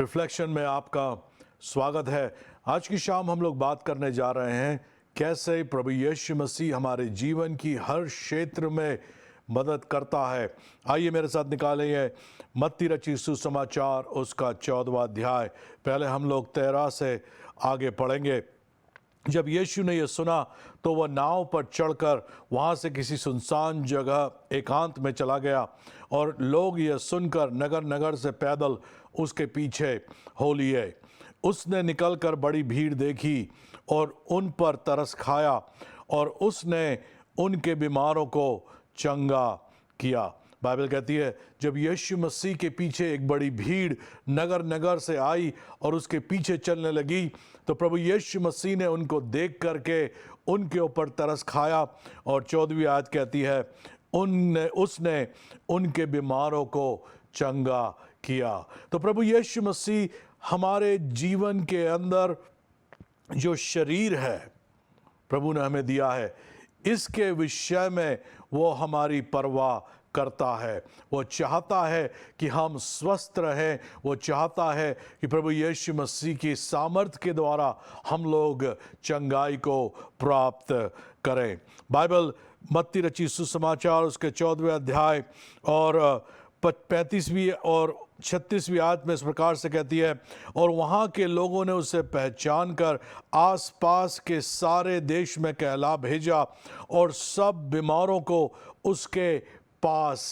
Reflection में आपका स्वागत है। आज की शाम हम लोग बात करने जा रहे हैं कैसे प्रभु यीशु मसीह हमारे जीवन की हर क्षेत्र में मदद करता है। आइए मेरे साथ निकालिए मत्ती रची सुसमाचार उसका 14वां अध्याय। पहले हम लोग 13 से आगे पढ़ेंगे। जब यीशु ने यह सुना तो वह नाव पर चढ़कर वहाँ से किसी सुनसान जगह एकांत में चला गया और लोग यह सुनकर नगर नगर से पैदल उसके पीछे हो लिए। उसने निकलकर बड़ी भीड़ देखी और उन पर तरस खाया और उसने उनके बीमारों को चंगा किया। बाइबल कहती है जब यीशु मसीह के पीछे एक बड़ी भीड़ नगर नगर से आई और उसके पीछे चलने लगी तो प्रभु यीशु मसीह ने उनको देख करके उनके ऊपर तरस खाया। और 14वीं आयत कहती है उसने उनके बीमारों को चंगा किया। तो प्रभु यीशु मसीह हमारे जीवन के अंदर जो शरीर है प्रभु ने हमें दिया है, इसके विषय में वो हमारी परवाह करता है। वो चाहता है कि हम स्वस्थ रहें। वो चाहता है कि प्रभु यीशु मसीह की सामर्थ के द्वारा हम लोग चंगाई को प्राप्त करें। बाइबल मत्ती रची सुसमाचार उसके 14वें अध्याय और 35वीं और 36वीं आयत में इस प्रकार से कहती है, और वहाँ के लोगों ने उसे पहचान कर आसपास के सारे देश में कहला भेजा और सब बीमारों को उसके पास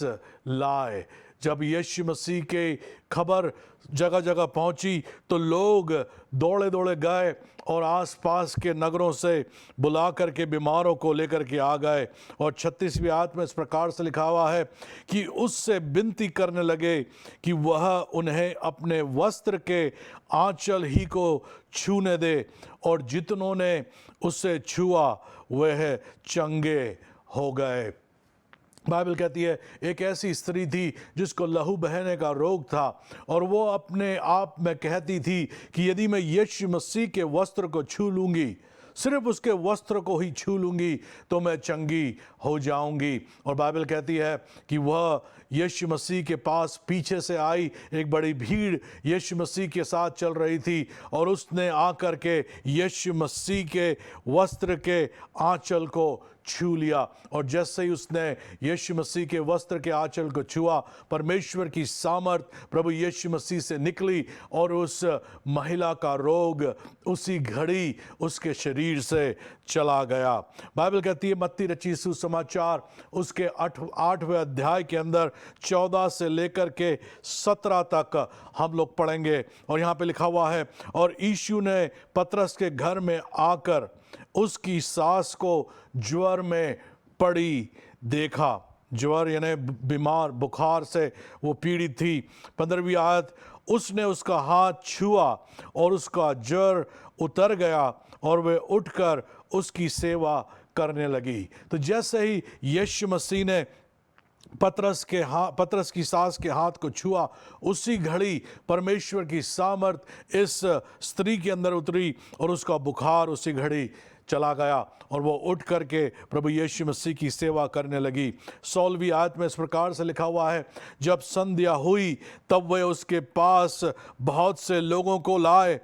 लाए। जब यीशु मसीह के खबर जगह जगह पहुंची तो लोग दौड़े दौड़े गए और आसपास के नगरों से बुला करके बीमारों को लेकर के आ गए। और 36वीं आयत में इस प्रकार से लिखा हुआ है कि उससे विनती करने लगे कि वह उन्हें अपने वस्त्र के आंचल ही को छूने दे, और जितनों ने उससे छुआ वह चंगे हो गए। बाइबल कहती है एक ऐसी स्त्री थी जिसको लहू बहने का रोग था और वो अपने आप में कहती थी कि यदि मैं यीशु मसीह के वस्त्र को छू लूँगी, सिर्फ उसके वस्त्र को ही छू लूँगी तो मैं चंगी हो जाऊंगी। और बाइबल कहती है कि वह यीशु मसीह के पास पीछे से आई। एक बड़ी भीड़ यीशु मसीह के साथ चल रही थी और उसने आकर के यीशु मसीह के वस्त्र के आंचल को छू लिया। और जैसे ही उसने यीशु मसीह के वस्त्र के आंचल को छुआ, परमेश्वर की सामर्थ प्रभु यीशु मसीह से निकली और उस महिला का रोग उसी घड़ी उसके शरीर से चला गया। बाइबल कहती है मत्ती रची सुसमाचार उसके 8वें अध्याय के अंदर 14 से लेकर के 17 तक हम लोग पढ़ेंगे। और यहाँ पे लिखा हुआ है, और यीशु ने पतरस के घर में आकर उसकी सास को ज्वर में पड़ी देखा। ज्वर यानी बीमार, बुखार से वो पीड़ित थी। 15वीं आयत, उसने उसका हाथ छुआ और उसका ज्वर उतर गया और वे उठकर उसकी सेवा करने लगी। तो जैसे ही यीशु मसीह ने पतरस की सास के हाथ को छुआ, उसी घड़ी परमेश्वर की सामर्थ इस स्त्री के अंदर उतरी और उसका बुखार उसी घड़ी चला गया और वो उठ करके प्रभु यीशु मसीह की सेवा करने लगी। 16वीं आयत में इस प्रकार से लिखा हुआ है, जब संध्या हुई तब वे उसके पास बहुत से लोगों को लाए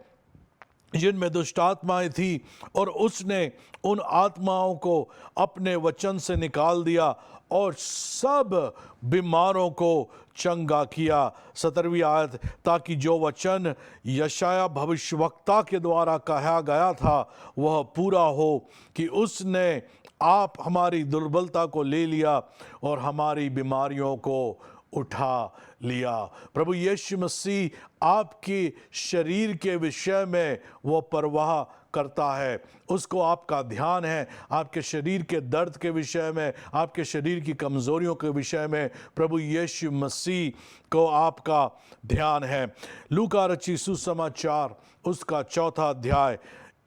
जिनमें दुष्ट आत्माएं थी, और उसने उन आत्माओं को अपने वचन से निकाल दिया और सब बीमारों को चंगा किया। 17वीं आयत, ताकि जो वचन यशाया भविष्यवक्ता के द्वारा कहा गया था वह पूरा हो कि उसने आप हमारी दुर्बलता को ले लिया और हमारी बीमारियों को उठा लिया। प्रभु यीशु मसीह आपके शरीर के विषय में वो परवाह करता है। उसको आपका ध्यान है। आपके शरीर के दर्द के विषय में, आपके शरीर की कमज़ोरियों के विषय में प्रभु यीशु मसीह को आपका ध्यान है। लूका रची सुसमाचार उसका 4था अध्याय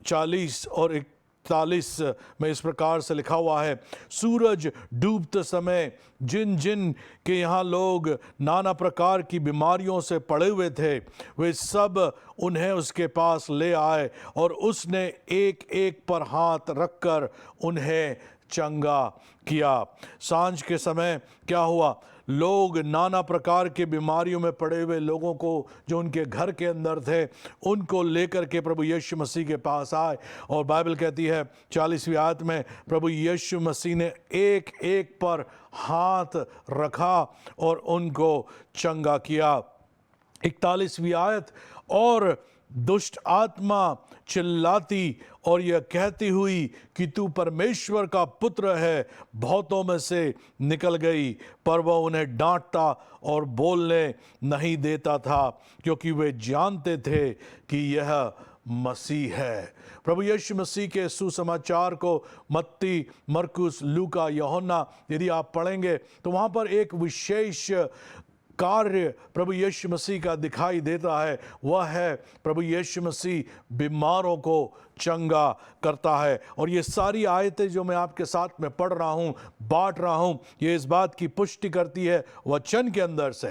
40 और 41 में इस प्रकार से लिखा हुआ है, सूरज डूबते समय जिन जिन के यहाँ लोग नाना प्रकार की बीमारियों से पड़े हुए थे वे सब उन्हें उसके पास ले आए और उसने एक एक पर हाथ रखकर उन्हें चंगा किया। सांझ के समय क्या हुआ, लोग नाना प्रकार के बीमारियों में पड़े हुए लोगों को जो उनके घर के अंदर थे उनको लेकर के प्रभु यीशु मसीह के पास आए। और बाइबल कहती है 40वीं आयत में प्रभु यीशु मसीह ने एक एक पर हाथ रखा और उनको चंगा किया। 41वीं आयत, और दुष्ट आत्मा चिल्लाती और यह कहती हुई कि तू परमेश्वर का पुत्र है बहुतों में से निकल गई, पर वह उन्हें डांटता और बोलने नहीं देता था क्योंकि वे जानते थे कि यह मसीह है। प्रभु यीशु मसीह के सुसमाचार को मत्ती, मरकुस, लूका, यूहन्ना यदि आप पढ़ेंगे तो वहाँ पर एक विशेष कार्य प्रभु यीशु मसीह का दिखाई देता है। वह है प्रभु यीशु मसीह बीमारों को चंगा करता है। और ये सारी आयतें जो मैं आपके साथ में पढ़ रहा हूँ, बांट रहा हूँ, ये इस बात की पुष्टि करती है वचन के अंदर से।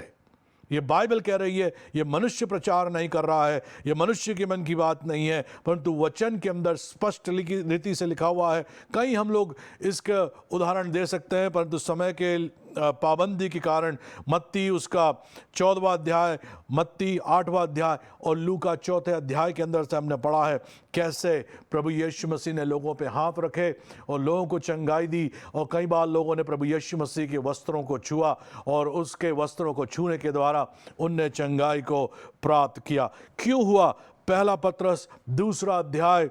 ये बाइबल कह रही है, ये मनुष्य प्रचार नहीं कर रहा है, ये मनुष्य के मन की बात नहीं है, परंतु वचन के अंदर स्पष्ट रीति से लिखा हुआ है। कई हम लोग इसका उदाहरण दे सकते हैं, परंतु समय के पाबंदी के कारण मत्ती उसका 14वां अध्याय, मत्ती 8वां अध्याय और लूका 4थे अध्याय के अंदर से हमने पढ़ा है कैसे प्रभु यीशु मसीह ने लोगों पे हाथ रखे और लोगों को चंगाई दी। और कई बार लोगों ने प्रभु यीशु मसीह के वस्त्रों को छुआ और उसके वस्त्रों को छूने के द्वारा उनने चंगाई को प्राप्त किया। क्यों हुआ? पहला पत्रस 2 अध्याय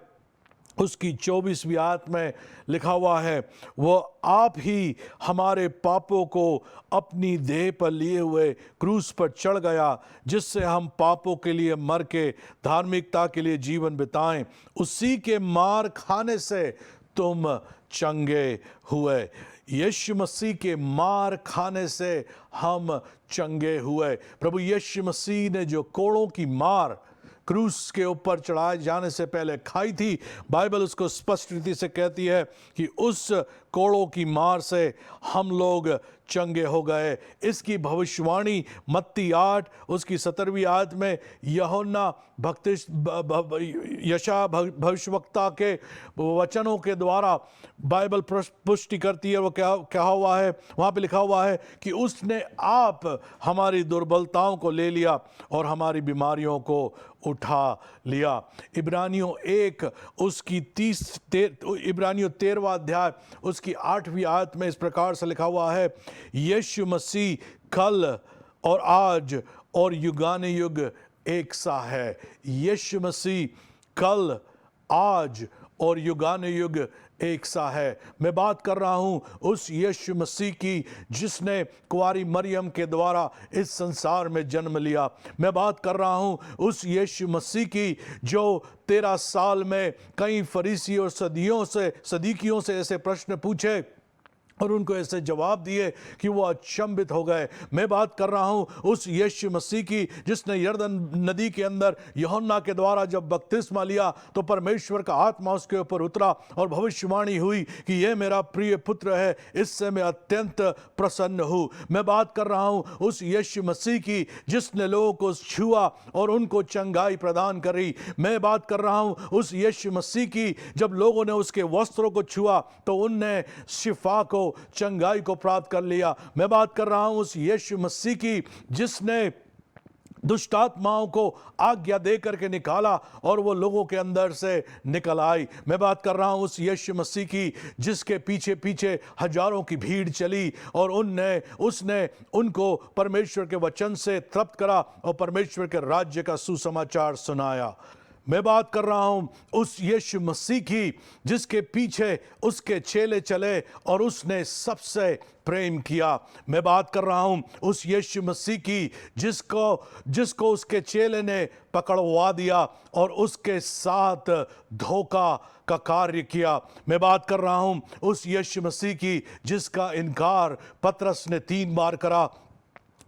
उसकी 24वीं आयत में लिखा हुआ है, वो आप ही हमारे पापों को अपनी देह पर लिए हुए क्रूस पर चढ़ गया, जिससे हम पापों के लिए मर के धार्मिकता के लिए जीवन बिताएं। उसी के मार खाने से तुम चंगे हुए। यीशु मसीह के मार खाने से हम चंगे हुए। प्रभु यीशु मसीह ने जो कोड़ों की मार क्रूस के ऊपर चढ़ाए जाने से पहले खाई थी, बाइबल उसको स्पष्ट रीति से कहती है कि उस कोड़ों की मार से हम लोग चंगे हो गए। इसकी भविष्यवाणी मत्ती 8 उसकी 17वीं आयत में यूहन्ना यशायाह भविष्यवक्ता के वचनों के द्वारा बाइबल पुष्टि करती है। वो क्या हुआ है? वहाँ पे लिखा हुआ है कि उसने आप हमारी दुर्बलताओं को ले लिया और हमारी बीमारियों को उठा लिया। इब्रानियों 1 उसकी 13वां अध्याय उसकी 8वीं आयत में इस प्रकार से लिखा हुआ है, यीशु मसीह कल और आज और युगानुयुग एक सा है। यीशु मसीह कल, आज और युगानुयुग एक सा है। मैं बात कर रहा हूं उस यीशु मसीह की जिसने कुंवारी मरियम के द्वारा इस संसार में जन्म लिया। मैं बात कर रहा हूं उस यीशु मसीह की जो 13 साल में कई फरीसी और सदीकियों से ऐसे प्रश्न पूछे और उनको ऐसे जवाब दिए कि वो अचंभित हो गए। मैं बात कर रहा हूं उस यीशु मसीह की जिसने यरदन नदी के अंदर यूहन्ना के द्वारा जब बपतिस्मा लिया तो परमेश्वर का आत्मा उसके ऊपर उतरा और भविष्यवाणी हुई कि ये मेरा प्रिय पुत्र है, इससे मैं अत्यंत प्रसन्न हूँ। मैं बात कर रहा हूँ उस यीशु मसीह की जिसने लोगों को छुआ और उनको चंगाई प्रदान करी। मैं बात कर रहा हूँ उस यीशु मसीह की जब लोगों ने उसके वस्त्रों को छुआ तो उनने शिफा को, चंगाई को प्राप्त कर लिया। मैं बात कर रहा हूं उस यीशु मसीह की जिसने दुष्ट आत्माओं को आज्ञा दे करके निकाला और वो लोगों के अंदर से निकल आई। मैं बात कर रहा हूं उस यीशु मसीह की जिसके पीछे पीछे हजारों की भीड़ चली और उसने उनको परमेश्वर के वचन से तृप्त करा और परमेश्वर के राज्य का सुसमाचार सुनाया। मैं बात कर रहा हूं उस यीशु मसीह की जिसके पीछे उसके चेले चले और उसने सबसे प्रेम किया। मैं बात कर रहा हूं उस यीशु मसीह की जिसको उसके चेले ने पकड़वा दिया और उसके साथ धोखा का कार्य किया। मैं बात कर रहा हूं उस यीशु मसीह की जिसका इनकार पतरस ने 3 बार करा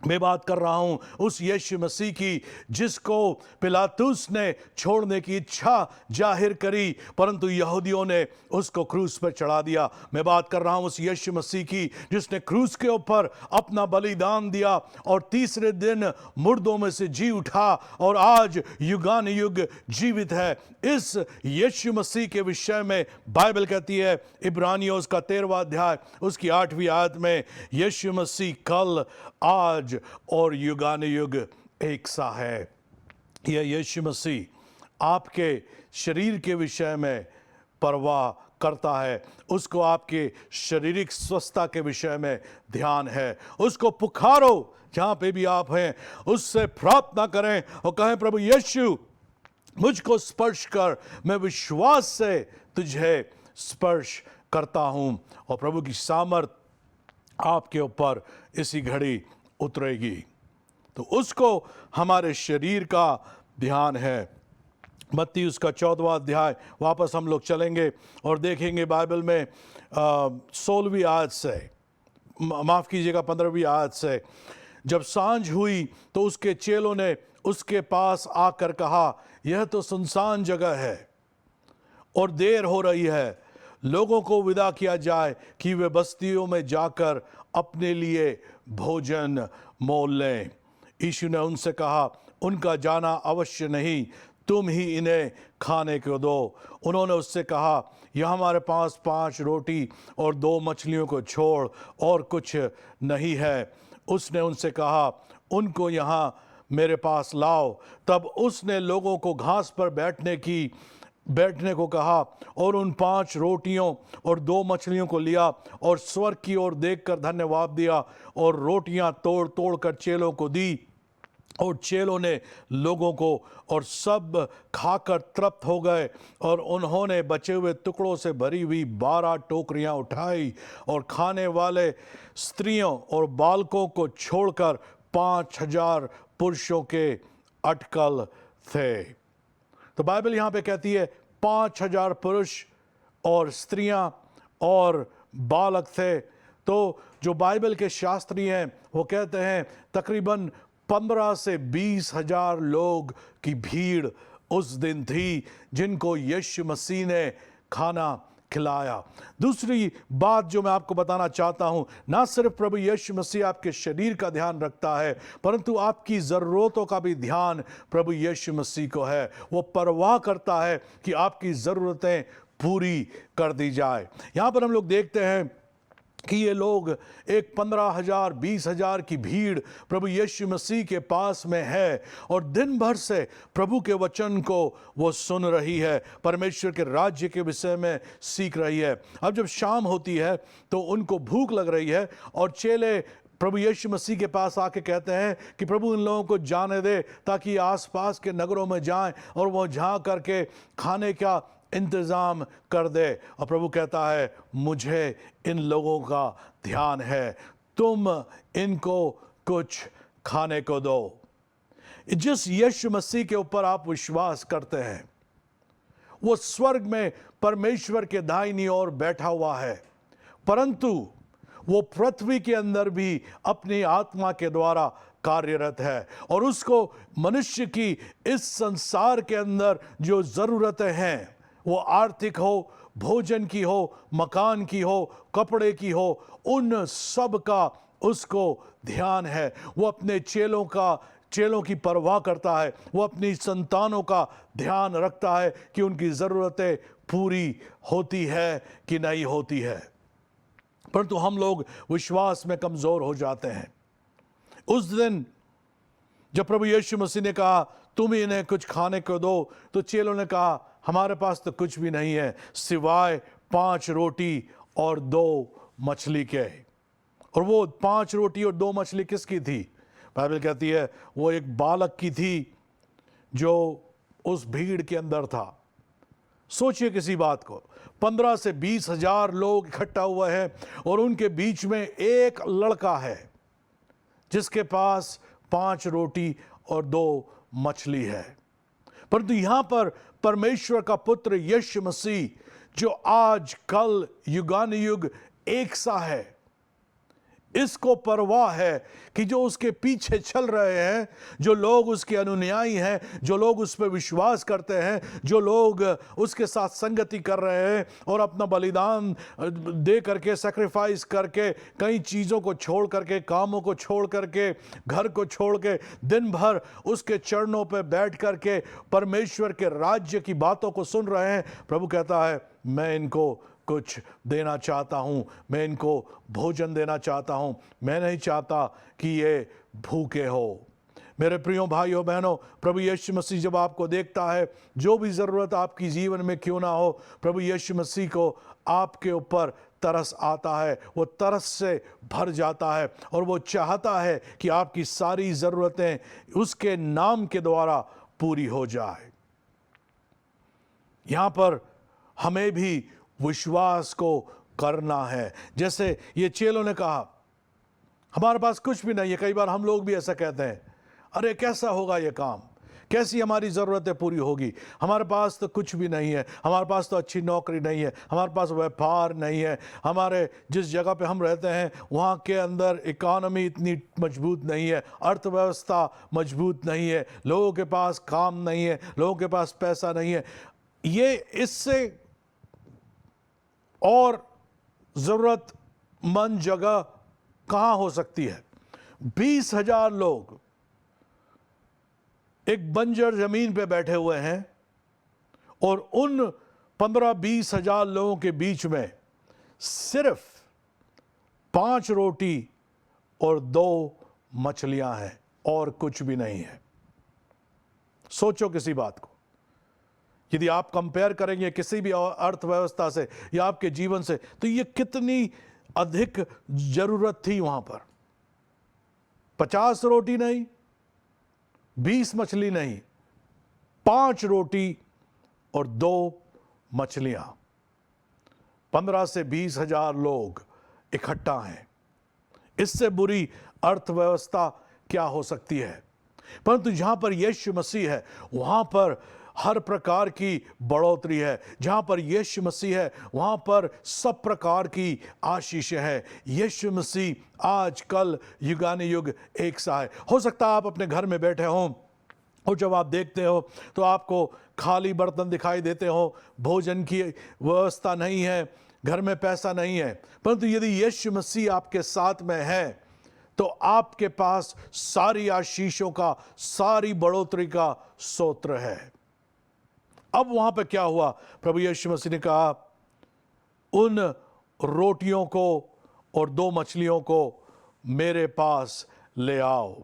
मैं बात कर रहा हूं उस यीशु मसीह की जिसको पिलातुस ने छोड़ने की इच्छा जाहिर करी, परंतु यहूदियों ने उसको क्रूस पर चढ़ा दिया। मैं बात कर रहा हूं उस यीशु मसीह की जिसने क्रूस के ऊपर अपना बलिदान दिया और तीसरे दिन मुर्दों में से जी उठा और आज युगान युग जीवित है। इस यीशु मसीह के विषय में बाइबल कहती है, इब्रानियों उसका 13वां अध्याय उसकी 8वीं आयत में, यीशु मसीह कल आज और युगान युग एक सा है। यह यीशु मसीह आपके शरीर के विषय में परवाह करता है, उसको आपके शारीरिक स्वस्थता के विषय में ध्यान है। उसको पुकारो जहां पे भी आप हैं, उससे प्रार्थना करें और कहें, प्रभु यीशु मुझको स्पर्श कर, मैं विश्वास से तुझे स्पर्श करता हूं और प्रभु की सामर्थ आपके ऊपर इसी घड़ी उतरेगी। तो उसको हमारे शरीर का ध्यान है। मत्ती उसका 14वां अध्याय वापस हम लोग चलेंगे और देखेंगे बाइबल में 16वीं आयत से, माफ़ कीजिएगा 15वीं आयत से, जब सांझ हुई तो उसके चेलों ने उसके पास आकर कहा, यह तो सुनसान जगह है और देर हो रही है, लोगों को विदा किया जाए कि वे बस्तियों में जाकर अपने लिए भोजन मोल लें। यीशु ने उनसे कहा, उनका जाना अवश्य नहीं, तुम ही इन्हें खाने को दो। उन्होंने उससे कहा, यह हमारे पास 5 रोटी और 2 मछलियों को छोड़ और कुछ नहीं है। उसने उनसे कहा, उनको यहाँ मेरे पास लाओ। तब उसने लोगों को घास पर बैठने को कहा और उन 5 रोटियों और 2 मछलियों को लिया और स्वर्ग की ओर देखकर धन्यवाद दिया और रोटियां तोड़ तोड़ कर चेलों को दी और चेलों ने लोगों को, और सब खाकर तृप्त हो गए। और उन्होंने बचे हुए टुकड़ों से भरी हुई 12 टोकरियां उठाई और खाने वाले स्त्रियों और बालकों को छोड़कर 5000 पुरुषों के अटकल थे। तो बाइबल यहाँ पे कहती है 5000 पुरुष और स्त्रियां और बालक थे। तो जो बाइबल के शास्त्री हैं वो कहते हैं तकरीबन 15 से 20 हजार लोग की भीड़ उस दिन थी जिनको यीशु मसीह ने खाना खिलाया। दूसरी बात जो मैं आपको बताना चाहता हूं, ना सिर्फ प्रभु यीशु मसीह आपके शरीर का ध्यान रखता है, परंतु आपकी ज़रूरतों का भी ध्यान प्रभु यीशु मसीह को है। वो परवाह करता है कि आपकी ज़रूरतें पूरी कर दी जाए। यहाँ पर हम लोग देखते हैं कि ये लोग एक 15,000 20,000 की भीड़ प्रभु यीशु मसीह के पास में है और दिन भर से प्रभु के वचन को वो सुन रही है, परमेश्वर के राज्य के विषय में सीख रही है। अब जब शाम होती है तो उनको भूख लग रही है और चेले प्रभु यीशु मसीह के पास आके कहते हैं कि प्रभु इन लोगों को जाने दे ताकि आसपास के नगरों में जाएं और वो झांक करके खाने का इंतज़ाम कर दे। और प्रभु कहता है, मुझे इन लोगों का ध्यान है, तुम इनको कुछ खाने को दो। जिस यीशु मसीह के ऊपर आप विश्वास करते हैं वो स्वर्ग में परमेश्वर के दाहिनी ओर बैठा हुआ है, परंतु वो पृथ्वी के अंदर भी अपनी आत्मा के द्वारा कार्यरत है और उसको मनुष्य की इस संसार के अंदर जो ज़रूरतें हैं, वो आर्थिक हो, भोजन की हो, मकान की हो, कपड़े की हो, उन सब का उसको ध्यान है। वो अपने चेलों की परवाह करता है, वो अपनी संतानों का ध्यान रखता है कि उनकी ज़रूरतें पूरी होती है कि नहीं होती है। परंतु हम लोग विश्वास में कमज़ोर हो जाते हैं। उस दिन जब प्रभु यीशु मसीह ने कहा, तुम इन्हें कुछ खाने को दो, तो चेलों ने कहा, हमारे पास तो कुछ भी नहीं है सिवाय 5 रोटी और 2 मछली के। और वो 5 रोटी और 2 मछली किसकी थी? बाइबल कहती है वो एक बालक की थी जो उस भीड़ के अंदर था। सोचिए किसी बात को, 15 से 20 हजार लोग इकट्ठा हुए हैं और उनके बीच में एक लड़का है जिसके पास 5 रोटी और 2 मछली है। परंतु यहां पर परमेश्वर का पुत्र यीशु मसीह जो आज कल युगान युग एक सा है, इसको परवाह है कि जो उसके पीछे चल रहे हैं, जो लोग उसके अनुयायी हैं, जो लोग उस पर विश्वास करते हैं, जो लोग उसके साथ संगति कर रहे हैं और अपना बलिदान दे करके, सैक्रिफाइस करके, कई चीज़ों को छोड़ करके, कामों को छोड़ करके, घर को छोड़ के दिन भर उसके चरणों पर बैठ करके परमेश्वर के राज्य की बातों को सुन रहे हैं, प्रभु कहता है मैं इनको कुछ देना चाहता हूँ, मैं इनको भोजन देना चाहता हूँ। मैं नहीं चाहता कि ये भूखे हो। मेरे प्रियो भाइयों बहनों, प्रभु यीशु मसीह जब आपको देखता है, जो भी ज़रूरत आपकी जीवन में क्यों ना हो, प्रभु यीशु मसीह को आपके ऊपर तरस आता है, वो तरस से भर जाता है और वो चाहता है कि आपकी सारी ज़रूरतें उसके नाम के द्वारा पूरी हो जाए। यहाँ पर हमें भी विश्वास को करना है। जैसे ये चेलों ने कहा हमारे पास कुछ भी नहीं है। कई बार हम लोग भी ऐसा कहते हैं, अरे कैसा होगा ये काम, कैसी हमारी ज़रूरतें पूरी होगी, हमारे पास तो कुछ भी नहीं है, हमारे पास तो अच्छी नौकरी नहीं है, हमारे पास व्यापार नहीं है, हमारे जिस जगह पे हम रहते हैं वहाँ के अंदर इकॉनमी इतनी मजबूत नहीं है, अर्थव्यवस्था मजबूत नहीं है, लोगों के पास काम नहीं है, लोगों के पास पैसा नहीं है। ये इससे और ज़रूरतमंद जगह कहाँ हो सकती है? 20,000 लोग एक बंजर जमीन पे बैठे हुए हैं और उन 15-20 हजार लोगों के बीच में सिर्फ 5 रोटी और 2 मछलियां हैं और कुछ भी नहीं है। सोचो किसी बात को। यदि आप कंपेयर करेंगे किसी भी अर्थव्यवस्था से या आपके जीवन से, तो ये कितनी अधिक जरूरत थी वहां पर। 50 रोटी नहीं, 20 मछली नहीं, 5 रोटी और 2 मछलियां। 15 से 20 हजार लोग इकट्ठा हैं। इससे बुरी अर्थव्यवस्था क्या हो सकती है? परंतु जहां पर यीशु मसीह है वहां पर हर प्रकार की बढ़ोतरी है। जहां पर यीशु मसीह है वहां पर सब प्रकार की आशीषें हैं। यीशु मसीह आज कल युगाने युग एक सा है। हो सकता है आप अपने घर में बैठे हों और जब आप देखते हो तो आपको खाली बर्तन दिखाई देते हो, भोजन की व्यवस्था नहीं है, घर में पैसा नहीं है। परंतु यदि यीशु मसीह आपके साथ में है तो आपके पास सारी आशीषों का, सारी बढ़ोतरी का सोत्र है। अब वहां पे क्या हुआ? प्रभु यीशु मसीह ने कहा उन रोटियों को और 2 मछलियों को मेरे पास ले आओ।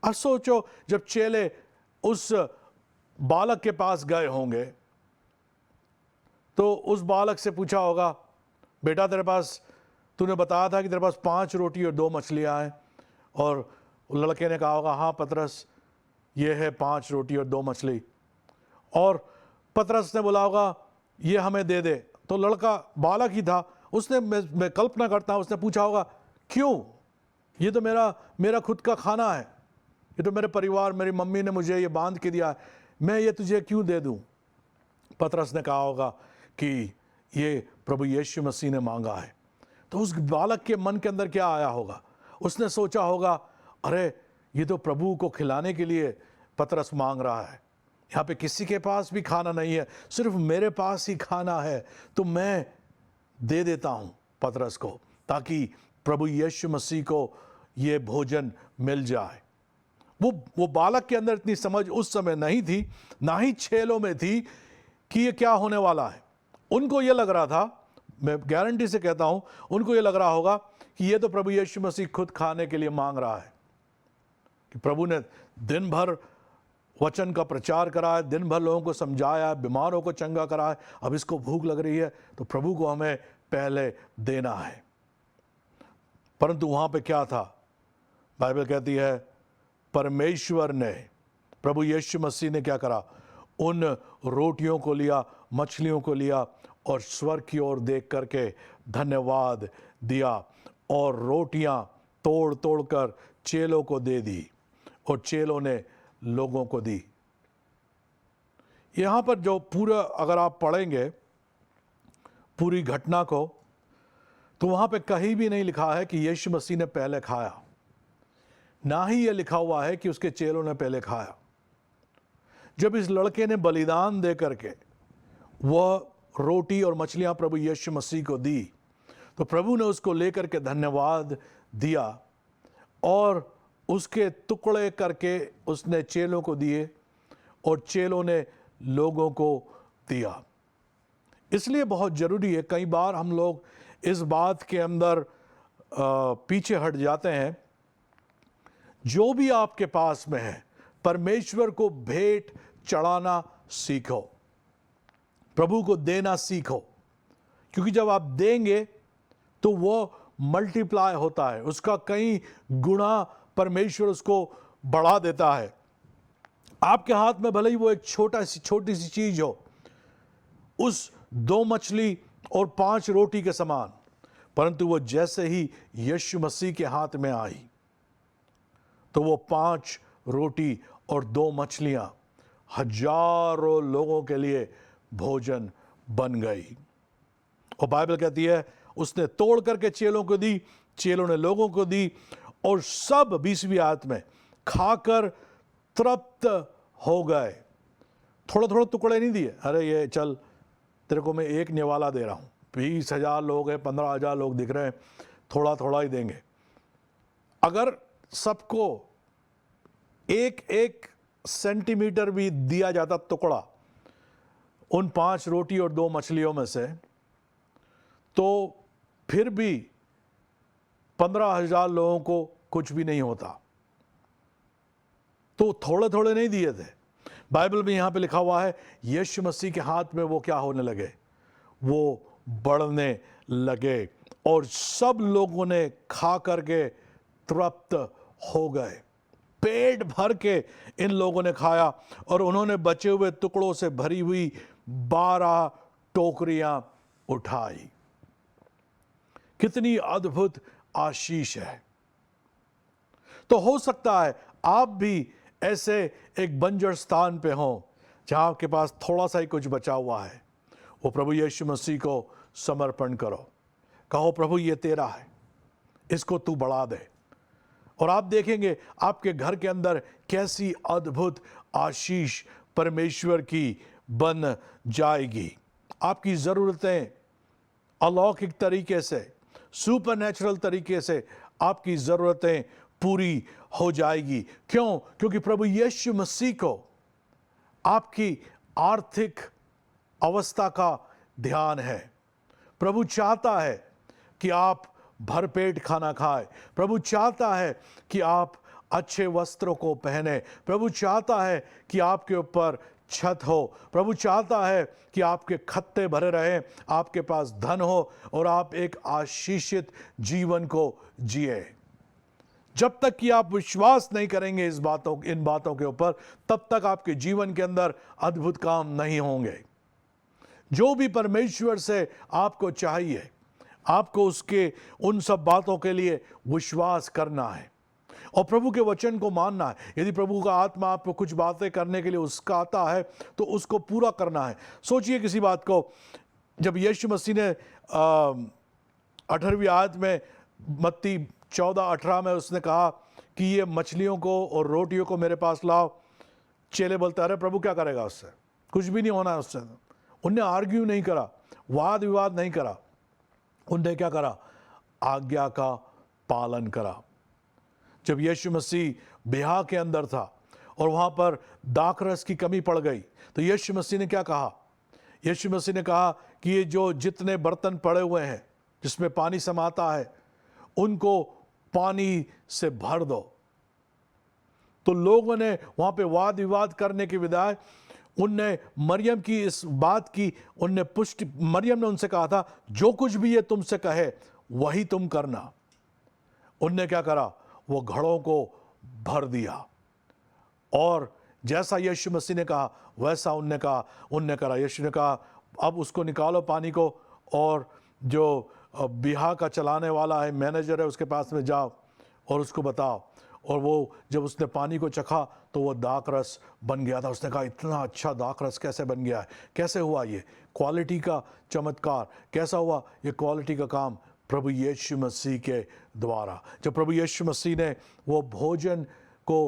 अब सोचो, जब चेले उस बालक के पास गए होंगे तो उस बालक से पूछा होगा, बेटा तेरे पास, तूने बताया था कि तेरे पास 5 रोटी और 2 मछलियां हैं। और लड़के ने कहा होगा, हाँ पतरस, ये है 5 रोटी और 2 मछली। और पतरस ने बोला होगा, ये हमें दे दे। तो लड़का बालक ही था, उसने, मैं कल्पना करता हूँ, उसने पूछा होगा, क्यों? ये तो मेरा खुद का खाना है, ये तो मेरे परिवार, मेरी मम्मी ने मुझे ये बांध के दिया है, मैं ये तुझे क्यों दे दूं? पतरस ने कहा होगा कि ये प्रभु यीशु मसीह ने मांगा है। तो उस बालक के मन के अंदर क्या आया होगा? उसने सोचा होगा, अरे ये तो प्रभु को खिलाने के लिए पतरस मांग रहा है, यहाँ पे किसी के पास भी खाना नहीं है, सिर्फ मेरे पास ही खाना है, तो मैं दे देता हूँ पतरस को, ताकि प्रभु यीशु मसीह को ये भोजन मिल जाए। वो बालक के अंदर इतनी समझ उस समय नहीं थी, ना ही चेलों में थी कि ये क्या होने वाला है। उनको ये लग रहा था, मैं गारंटी से कहता हूं, उनको ये लग रहा होगा कि ये तो प्रभु यीशु मसीह खुद खाने के लिए मांग रहा है, कि प्रभु ने दिन भर वचन का प्रचार करा है, दिन भर लोगों को समझाया, बीमारों को चंगा करा है, अब इसको भूख लग रही है तो प्रभु को हमें पहले देना है। परंतु वहां पे क्या था? बाइबल कहती है परमेश्वर ने, प्रभु यीशु मसीह ने क्या करा? उन रोटियों को लिया, मछलियों को लिया और स्वर्ग की ओर देख करके धन्यवाद दिया और रोटियां तोड़ तोड़ कर चेलों को दे दी और चेलों ने लोगों को दी। यहां पर जो पूरा, अगर आप पढ़ेंगे पूरी घटना को, तो वहां पे कहीं भी नहीं लिखा है कि यीशु मसीह ने पहले खाया, ना ही यह लिखा हुआ है कि उसके चेलों ने पहले खाया। जब इस लड़के ने बलिदान दे करके वह रोटी और मछलियां प्रभु यीशु मसीह को दी, तो प्रभु ने उसको लेकर के धन्यवाद दिया और उसके टुकड़े करके उसने चेलों को दिए और चेलों ने लोगों को दिया। इसलिए बहुत ज़रूरी है, कई बार हम लोग इस बात के अंदर पीछे हट जाते हैं, जो भी आपके पास में है परमेश्वर को भेंट चढ़ाना सीखो, प्रभु को देना सीखो, क्योंकि जब आप देंगे तो वो मल्टीप्लाई होता है, उसका कई गुना परमेश्वर उसको बढ़ा देता है। आपके हाथ में भले ही वो एक छोटी सी चीज हो, उस 2 मछली और 5 रोटी के समान, परंतु वो जैसे ही यीशु मसीह के हाथ में आई तो वो 5 रोटी और 2 मछलियां हजारों लोगों के लिए भोजन बन गई। और बाइबल कहती है उसने तोड़ करके चेलों को दी, चेलों ने लोगों को दी, और सब 20वीं आयत में खाकर तृप्त हो गए। थोड़ा थोड़ा टुकड़े नहीं दिए, अरे ये चल तेरे को मैं एक निवाला दे रहा हूं, 20,000 लोग हैं, 15,000 लोग दिख रहे हैं, थोड़ा थोड़ा ही देंगे। अगर सबको 1-1 सेंटीमीटर भी दिया जाता टुकड़ा उन 5 रोटी और 2 मछलियों में से, तो फिर भी 15,000 लोगों को कुछ भी नहीं होता। तो थोड़े थोड़े नहीं दिए थे। बाइबल में यहां पे लिखा हुआ है यीशु मसीह के हाथ में वो क्या होने लगे, वो बढ़ने लगे और सब लोगों ने खा करके तृप्त हो गए। पेट भर के इन लोगों ने खाया और उन्होंने बचे हुए टुकड़ों से भरी हुई 12 टोकरियां उठाई। कितनी अद्भुत आशीष है। तो हो सकता है आप भी ऐसे एक बंजर स्थान पे हो जहां आपके पास थोड़ा सा ही कुछ बचा हुआ है, वो प्रभु यीशु मसीह को समर्पण करो, कहो प्रभु ये तेरा है, इसको तू बढ़ा दे, और आप देखेंगे आपके घर के अंदर कैसी अद्भुत आशीष परमेश्वर की बन जाएगी। आपकी ज़रूरतें अलौकिक तरीके से, सुपरनैचुरल तरीके से आपकी ज़रूरतें पूरी हो जाएगी। क्यों? क्योंकि प्रभु यीशु मसीह को आपकी आर्थिक अवस्था का ध्यान है। प्रभु चाहता है कि आप भरपेट खाना खाएं। प्रभु चाहता है कि आप अच्छे वस्त्रों को पहने। प्रभु चाहता है कि आपके ऊपर छत हो। प्रभु चाहता है कि आपके खत्ते भरे रहें, आपके पास धन हो और आप एक आशीषित जीवन को जिए। जब तक कि आप विश्वास नहीं करेंगे इन बातों के ऊपर, तब तक आपके जीवन के अंदर अद्भुत काम नहीं होंगे। जो भी परमेश्वर से आपको चाहिए, आपको उसके उन सब बातों के लिए विश्वास करना है और प्रभु के वचन को मानना है। यदि प्रभु का आत्मा आपको कुछ बातें करने के लिए उसकाता है तो उसको पूरा करना है। सोचिए किसी बात को, जब यीशु मसीह ने 18वीं आयत में मत्ती 14:18 में उसने कहा कि ये मछलियों को और रोटियों को मेरे पास लाओ, चेले बोलते अरे प्रभु क्या करेगा उससे, कुछ भी नहीं होना है उससे। उनने आर्ग्यू नहीं करा, वाद विवाद नहीं करा, उनने क्या करा, आज्ञा का पालन करा। जब यीशु मसीह ब्याह के अंदर था और वहां पर दाखरस की कमी पड़ गई, तो यीशु मसीह ने क्या कहा? यीशु मसीह ने कहा कि ये जो जितने बर्तन पड़े हुए हैं जिसमें पानी समाता है, उनको पानी से भर दो। तो लोगों ने वहां पे वाद विवाद करने के बजाय उनने मरियम की इस बात की उनने पुष्टि, मरियम ने उनसे कहा था जो कुछ भी ये तुमसे कहे वही तुम करना। उनने क्या करा? वो घड़ों को भर दिया और जैसा यीशु मसीह ने कहा वैसा उनने करा। यीशु ने कहा अब उसको निकालो पानी को, और जो बिहा का चलाने वाला है, मैनेजर है, उसके पास में जाओ और उसको बताओ। और वो जब उसने पानी को चखा तो वो दाखरस बन गया था। उसने कहा इतना अच्छा दाखरस कैसे बन गया है, कैसे हुआ ये? क्वालिटी का चमत्कार कैसा हुआ? ये क्वालिटी का काम प्रभु यीशु मसीह के द्वारा। जब प्रभु यीशु मसीह ने वो भोजन को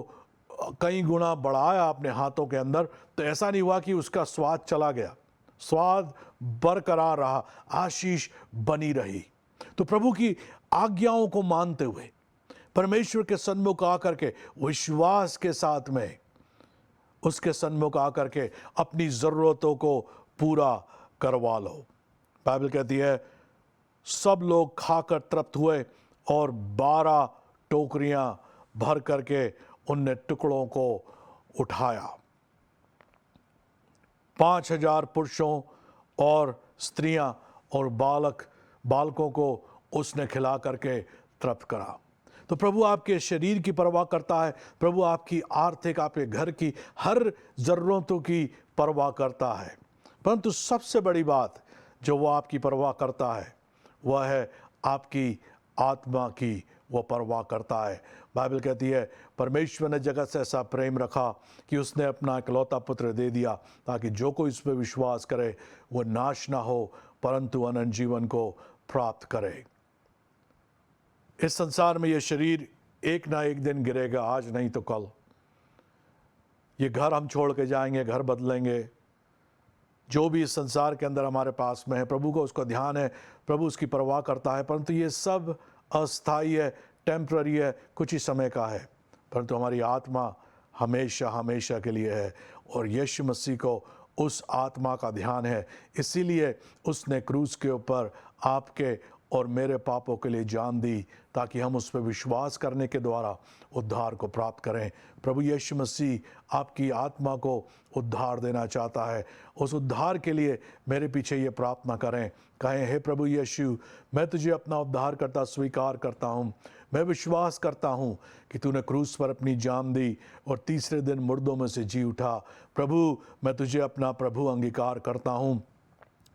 कई गुना बढ़ाया अपने हाथों के अंदर, तो ऐसा नहीं हुआ कि उसका स्वाद चला गया, स्वाद बरकरार रहा, आशीष बनी रही। तो प्रभु की आज्ञाओं को मानते हुए परमेश्वर के सन्मुख आकर के विश्वास के साथ में उसके सन्मुख आकर के अपनी ज़रूरतों को पूरा करवा लो। बाइबल कहती है सब लोग खाकर तृप्त हुए और 12 टोकरियां भर करके उनने टुकड़ों को उठाया। 5000 पुरुषों और स्त्रियां और बालकों को उसने खिला करके तृप्त करा। तो प्रभु आपके शरीर की परवाह करता है, प्रभु आपकी आर्थिक, आपके घर की हर ज़रूरतों की परवाह करता है। परंतु सबसे बड़ी बात जो वो आपकी परवाह करता है वह है आपकी आत्मा की वो परवाह करता है। बाइबल कहती है परमेश्वर ने जगत से ऐसा प्रेम रखा कि उसने अपना इकलौता पुत्र दे दिया, ताकि जो कोई इस पर विश्वास करे वो नाश ना हो परंतु अनंत जीवन को प्राप्त करे। इस संसार में ये शरीर एक ना एक दिन गिरेगा, आज नहीं तो कल। ये घर हम छोड़ के जाएंगे, घर बदलेंगे। जो भी इस संसार के अंदर हमारे पास में है, प्रभु को उसका ध्यान है, प्रभु उसकी परवाह करता है, परंतु ये सब अस्थायी है, टेम्पररी है, कुछ ही समय का है। परंतु हमारी आत्मा हमेशा हमेशा के लिए है और यीशु मसीह को उस आत्मा का ध्यान है। इसीलिए उसने क्रूस के ऊपर आपके और मेरे पापों के लिए जान दी, ताकि हम उस पर विश्वास करने के द्वारा उद्धार को प्राप्त करें। प्रभु यीशु मसीह आपकी आत्मा को उद्धार देना चाहता है। उस उद्धार के लिए मेरे पीछे ये प्रार्थना करें, कहें हे प्रभु यीशु, मैं तुझे अपना उद्धारकर्ता स्वीकार करता हूँ। मैं विश्वास करता हूँ कि तूने क्रूस पर अपनी जान दी और तीसरे दिन मुर्दों में से जी उठा। प्रभु मैं तुझे अपना प्रभु अंगीकार करता हूँ,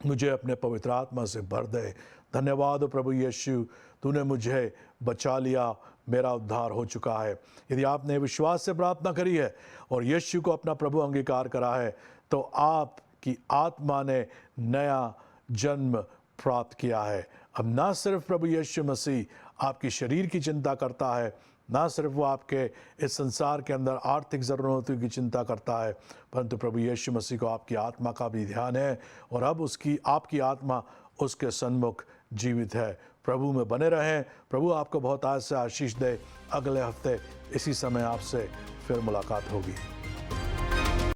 मुझे अपने पवित्र आत्मा से भर दे। धन्यवाद प्रभु यीशु, तूने मुझे बचा लिया, मेरा उद्धार हो चुका है। यदि आपने विश्वास से प्रार्थना करी है और यीशु को अपना प्रभु अंगीकार करा है, तो आपकी आत्मा ने नया जन्म प्राप्त किया है। अब ना सिर्फ प्रभु यीशु मसीह आपकी शरीर की चिंता करता है, ना सिर्फ वो आपके इस संसार के अंदर आर्थिक ज़रूरतों की चिंता करता है, परंतु प्रभु यीशु मसीह को आपकी आत्मा का भी ध्यान है और अब आपकी आत्मा उसके सन्मुख जीवित है। प्रभु में बने रहें। प्रभु आपको बहुत आज से आशीष दे। अगले हफ्ते इसी समय आपसे फिर मुलाकात होगी।